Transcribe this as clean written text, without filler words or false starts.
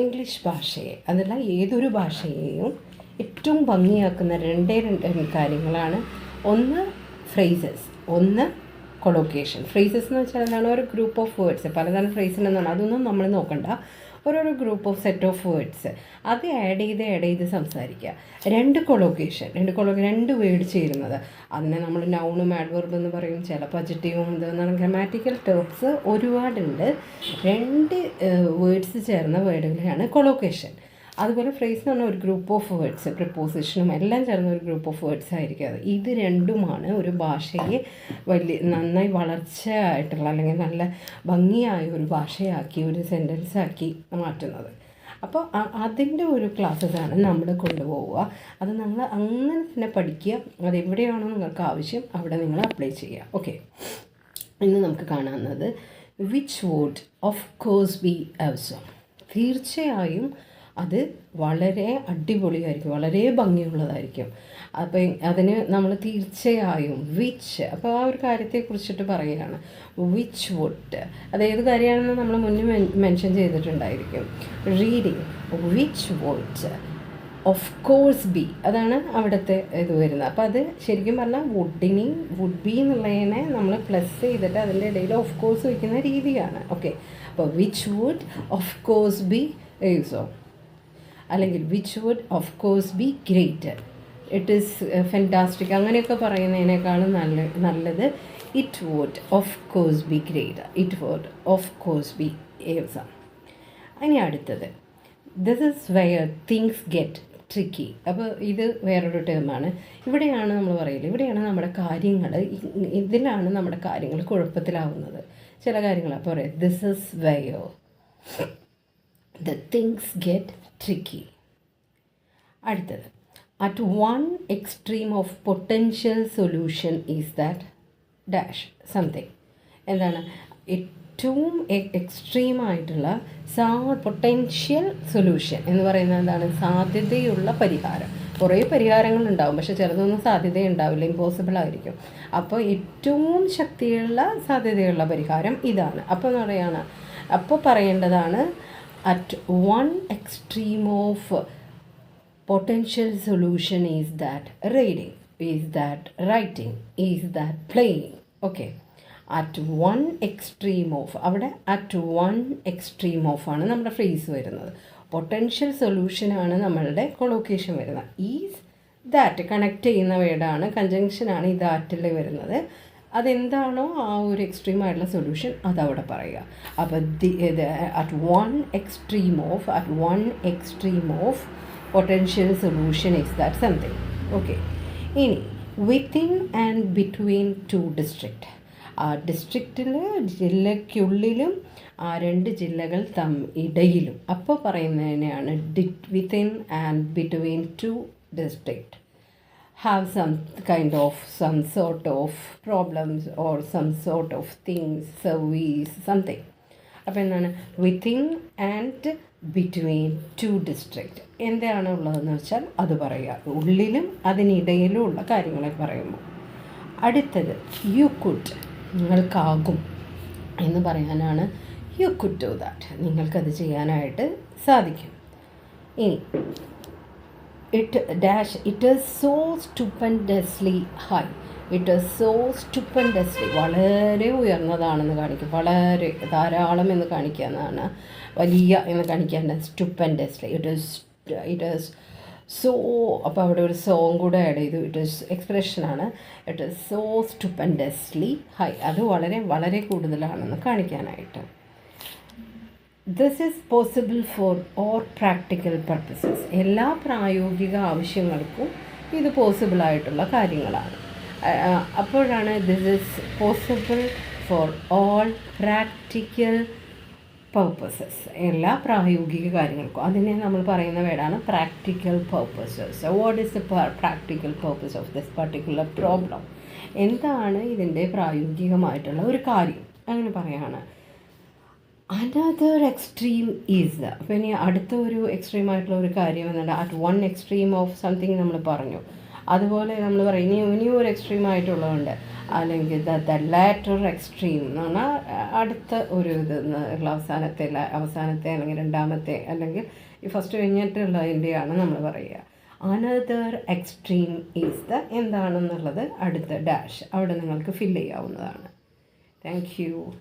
English ഭാഷയെ അതല്ല ഏതൊരു ഭാഷയെയും ഏറ്റവും ഭംഗിയാക്കുന്ന രണ്ട് കാര്യങ്ങളാണ്. ഒന്ന് ഫ്രേസസ്, ഒന്ന് കൊളോക്കേഷൻ. ഫ്രേസസ് എന്ന് വെച്ചാൽ എന്താണ്? ഒരു ഗ്രൂപ്പ് ഓഫ് വേർഡ്സ്, പലതരം ഫ്രേസിനെന്നാണ്, അതൊന്നും നമ്മൾ നോക്കണ്ട. ഓരോരോ group of set of words അത് ആഡ് ചെയ്ത് സംസാരിക്കുക. കൊളോക്കേഷൻ, രണ്ട് വേർഡ് ചേരുന്നത്, അതിനെ നമ്മൾ നൗണും ആഡ്വർബ് എന്ന് പറയും, ചിലപ്പോൾ അഡ്ജക്റ്റീവും ഇതെന്നാണ്. ഗ്രാമാറ്റിക്കൽ ടേംസ് ഒരുപാടുണ്ട്. വേർഡ്സ് ചേർന്ന വേർഡുകളെയാണ് കൊളോക്കേഷൻ. അതുപോലെ ഫ്രേസ് എന്ന് പറഞ്ഞാൽ ഒരു ഗ്രൂപ്പ് ഓഫ് വേർഡ്സ്, പ്രിപ്പോസിഷനും എല്ലാം ചേർന്ന ഒരു ഗ്രൂപ്പ് ഓഫ് വേർഡ്സ് ആയിരിക്കും അത്. ഇത് രണ്ടുമാണ് ഒരു ഭാഷയെ നന്നായി വളർച്ചയായിട്ടുള്ള അല്ലെങ്കിൽ നല്ല ഭംഗിയായ ഒരു ഭാഷയാക്കി, ഒരു സെൻറ്റൻസാക്കി മാറ്റുന്നത്. അപ്പോൾ അതിൻ്റെ ഒരു ക്ലാസ്സസാണ് നമ്മൾ കൊണ്ടുപോവുക. അത് നിങ്ങൾ അങ്ങനെ തന്നെ പഠിക്കുക. അതെവിടെയാണോ നിങ്ങൾക്ക് ആവശ്യം അവിടെ നിങ്ങൾ അപ്ലൈ ചെയ്യുക. ഓക്കെ, ഇന്ന് നമുക്ക് കാണാവുന്നത് which would of course be also. തീർച്ചയായും അത് വളരെ അടിപൊളിയായിരിക്കും, വളരെ ഭംഗിയുള്ളതായിരിക്കും. അപ്പം അതിന് നമ്മൾ തീർച്ചയായും വിച്ച്, അപ്പോൾ ആ ഒരു കാര്യത്തെക്കുറിച്ചിട്ട് പറയുകയാണ്. വിച്ച് വുഡ്, അത് ഏത് കാര്യമാണെന്ന് നമ്മൾ മുന്നേ മെൻഷൻ ചെയ്തിട്ടുണ്ടായിരിക്കും. Reading which would of course be, അതാണ് അവിടുത്തെ ഇത് വരുന്നത്. അപ്പോൾ അത് ശരിക്കും പറഞ്ഞാൽ വുഡ് ബി എന്നുള്ളതിനെ നമ്മൾ പ്ലസ് ചെയ്തിട്ട് അതിൻ്റെ ഇടയിൽ ഓഫ് കോഴ്സ് വയ്ക്കുന്ന രീതിയാണ്. ഓക്കെ, അപ്പോൾ which would of course be ഈസോ, അല്ലെങ്കിൽ which would of course be greater, it is fantastic, അങ്ങനെയൊക്കെ പറയുന്നതിനേക്കാളും നല്ലത് it would of course be greater, it would of course be awesome. ഇനി അടുത്തത് this is where things get tricky. അപ്പോൾ ഇത് വേറൊരു ടേമാണ്. ഇവിടെയാണ് നമ്മൾ പറയില്ല, ഇവിടെയാണ് നമ്മുടെ കാര്യങ്ങൾ, ഇതിലാണ് നമ്മുടെ കാര്യങ്ങൾ കുഴപ്പത്തിലാവുന്നത്. ചില കാര്യങ്ങൾ അപ്പോൾ പറയാം, this is wear the things get tricky. അടുത്തത്, at one extreme of potential solution is that dash something. എന്താണ്? ഏറ്റവും എക്സ്ട്രീം ആയിട്ടുള്ള പൊട്ടൻഷ്യൽ സൊല്യൂഷൻ എന്ന് പറയുന്നത് എന്താണ്? സാധ്യതയുള്ള പരിഹാരം. കുറേ പരിഹാരങ്ങളുണ്ടാവും, പക്ഷെ ചിലതൊന്നും സാധ്യതയുണ്ടാവില്ല, ഇമ്പോസിബിൾ ആയിരിക്കും. അപ്പോൾ ഏറ്റവും ശക്തിയുള്ള സാധ്യതയുള്ള പരിഹാരം ഇതാണ്. അപ്പോൾ എന്ന് പറയുകയാണ്, അപ്പോൾ പറയേണ്ടതാണ് at one extreme of potential solution is that reading, is that writing, is that playing. Okay, at one extreme of, അവിടെ at one extreme of ആണ് നമ്മുടെ ഫ്രേസ് വരുന്നത്. പൊട്ടൻഷ്യൽ സൊല്യൂഷൻ ആണ് നമ്മളുടെ കൊളോക്കേഷൻ വരുന്നത്. ഈസ് ദാറ്റ് കണക്ട് ചെയ്യുന്ന വേർഡാണ്, കൺജങ്ഷനാണ് ഈ ദാറ്റിൽ വരുന്നത്. അതെന്താണോ ആ ഒരു എക്സ്ട്രീം ആയിട്ടുള്ള സൊല്യൂഷൻ അതവിടെ പറയുക. അപ്പോൾ at one extreme of potential solution is that something. Okay, ഇനി within and between two district. ആ ഡിസ്ട്രിക്റ്റിൽ, ജില്ലയ്ക്കുള്ളിലും ആ രണ്ട് ജില്ലകൾ ഇടയിലും, അപ്പോൾ പറയുന്നതിനെയാണ് within and between two district. Have some sort of problems or some sort of things, service, something. അപ്പോൾ എന്താണ്? Within and between two district എന്താണ് ഉള്ളതെന്ന് വെച്ചാൽ അത് പറയുക. ഉള്ളിലും അതിനിടയിലും ഉള്ള കാര്യങ്ങളെ പറയുമ്പോൾ. അടുത്തത് യു കുഡ്, നിങ്ങൾക്കാകും എന്ന് പറയാനാണ് യു കുഡ് ഡു ദാറ്റ്, നിങ്ങൾക്കത് ചെയ്യാനായിട്ട് സാധിക്കും. ഇനി it is so stupendously high, it is so stupendously, വളരെ ഉയർന്നതാണെന്ന് കാണിക്കും, വളരെ ധാരാളം എന്ന് കാണിക്കാനാണ്, വലിയ എന്ന് കാണിക്കാൻ സ്റ്റുപ്പൻഡസ്ലി. ഇറ്റ് ഈസ് സോ, അപ്പോൾ അവിടെ ഒരു സോങ് കൂടെ ആഡ് ചെയ്തു. ഇറ്റ് ഈസ് എക്സ്പ്രഷനാണ്. It is so stupendously high, അത് വളരെ വളരെ കൂടുതലാണെന്ന് കാണിക്കാനായിട്ട്. This is possible for all practical purposes. എല്ലാ പ്രായോഗിക ആവശ്യങ്ങൾക്കും ഇത് പോസിബിളായിട്ടുള്ള കാര്യങ്ങളാണ്. അപ്പോഴാണ് this is possible for all practical purposes, എല്ലാ പ്രായോഗിക കാര്യങ്ങൾക്കും. അതിനെ നമ്മൾ പറയുന്ന വേർഡാണ് practical purposes. What is the practical purpose of this particular problem? എന്താണ് ഇതിൻ്റെ പ്രായോഗികമായിട്ടുള്ള ഒരു കാര്യം? അങ്ങനെ പറയാണ്. അനദർ എക്സ്ട്രീം ഈസ്, അപ്പോൾ ഇനി അടുത്ത ഒരു എക്സ്ട്രീം ആയിട്ടുള്ള ഒരു കാര്യം എന്നുണ്ട്. At one extreme of something നമ്മൾ പറഞ്ഞു. അതുപോലെ നമ്മൾ പറയും ഇനി ഒരു എക്സ്ട്രീം ആയിട്ടുള്ളതുണ്ട്. അല്ലെങ്കിൽ ദ ലാറ്റർ എക്സ്ട്രീം എന്ന് പറഞ്ഞാൽ അടുത്ത ഒരു ഇത് ഉള്ള അവസാനത്തെ അല്ലെങ്കിൽ രണ്ടാമത്തെ അല്ലെങ്കിൽ ഈ ഫസ്റ്റ് കഴിഞ്ഞിട്ടുള്ളതിൻ്റെയാണ് നമ്മൾ പറയുക. അനദർ എക്സ്ട്രീം ഈസ് ദ എന്താണെന്നുള്ളത് അടുത്ത ഡാഷ് അവിടെ നിങ്ങൾക്ക് ഫില്ല് ചെയ്യാവുന്നതാണ്. Thank you.